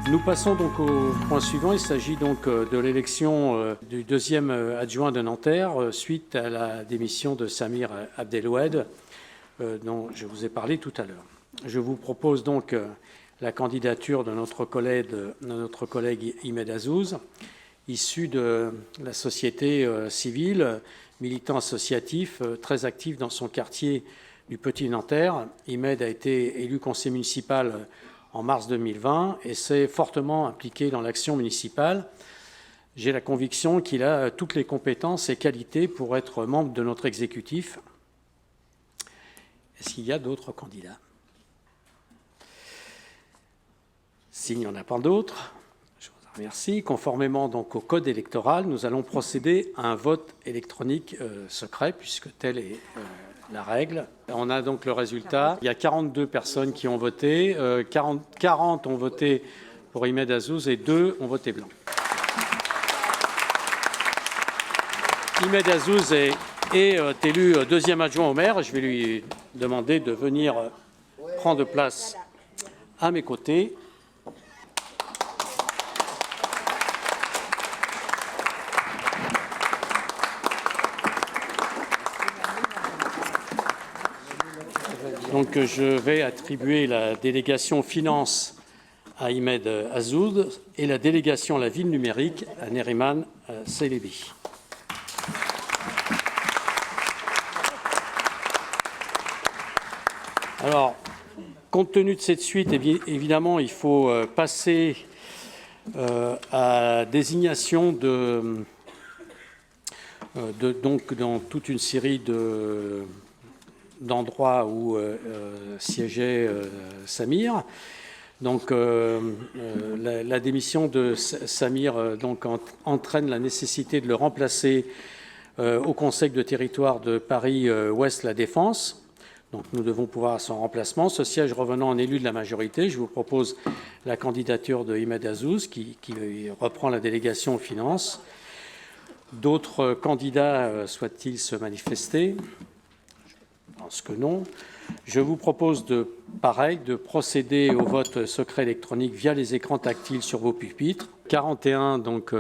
Nous passons donc au point suivant. Il s'agit donc de l'élection du deuxième adjoint de Nanterre suite à la démission de Samir Abdeloued, dont je vous ai parlé tout à l'heure. Je vous propose donc la candidature de notre collègue Imed Azzouz, issu de la société civile, militant associatif, très actif dans son quartier du Petit Nanterre. Imed a été élu conseiller municipal en mars 2020 et s'est fortement impliqué dans l'action municipale. J'ai la conviction qu'il a toutes les compétences et qualités pour être membre de notre exécutif. Est-ce qu'il y a d'autres candidats? S'il n'y en a pas d'autres, je vous remercie. Conformément donc au code électoral, nous allons procéder à un vote électronique secret, puisque telle est la règle. On a donc le résultat. Il y a 42 personnes qui ont voté. 40 ont voté pour Imed Azzouz et 2 ont voté blanc. Imed Azzouz est élu deuxième adjoint au maire. Je vais lui demander de venir prendre place à mes côtés. Donc, je vais attribuer la délégation finance à Imed Azzouz et la délégation à la ville numérique à Neriman Celebi. Alors, compte tenu de cette suite, évidemment, il faut passer à désignation donc dans toute une série d'endroits où siégeait Samir. Donc, la démission de Samir donc, entraîne la nécessité de le remplacer au Conseil de territoire de Paris-Ouest La Défense. Donc, nous devons pouvoir à son remplacement. Ce siège revenant en élu de la majorité, je vous propose la candidature de Imed Azzouz qui reprend la délégation aux finances. D'autres candidats souhaitent-ils se manifester? Je pense que non. Je vous propose de procéder au vote secret électronique via les écrans tactiles sur vos pupitres. 41 donc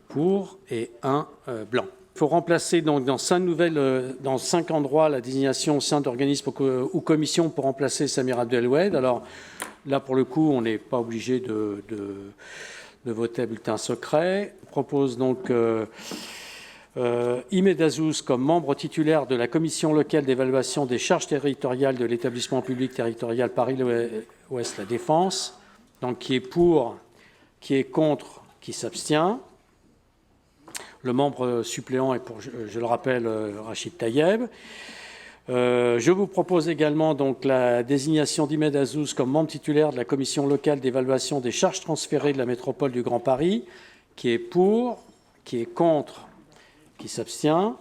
pour et 1 blanc. Il faut remplacer donc dans 5 endroits la désignation au sein d'organismes ou commissions pour remplacer Samir Abdeloued. Alors là, pour le coup, on n'est pas obligé de voter à bulletin secret. Je propose donc Imed Azzouz comme membre titulaire de la commission locale d'évaluation des charges territoriales de l'établissement public territorial Paris-Ouest La Défense. Donc qui est pour, qui est contre, qui s'abstient. Le membre suppléant est pour, je le rappelle, Rachid Tayeb. Je vous propose également donc la désignation d'Imed Azzouz comme membre titulaire de la commission locale d'évaluation des charges transférées de la métropole du Grand Paris, qui est pour, qui est contre, qui s'abstient.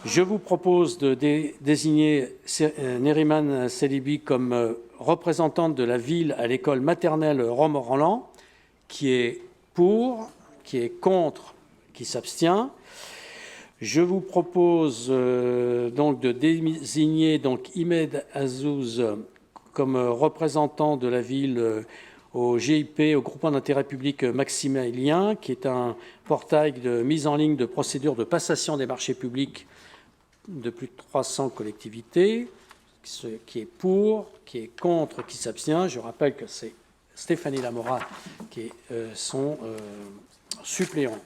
Je vous propose de désigner Neriman Celebi comme représentante de la ville à l'école maternelle Romoranlan, qui est pour, qui est contre, qui s'abstient. Je vous propose donc de désigner donc Imed Azzouz comme représentant de la ville au GIP, au groupement d'intérêt public Maximilien, qui est un portail de mise en ligne de procédures de passation des marchés publics de plus de 300 collectivités, qui est pour, qui est contre, qui s'abstient. Je rappelle que c'est Stéphanie Lamora qui est son suppléant.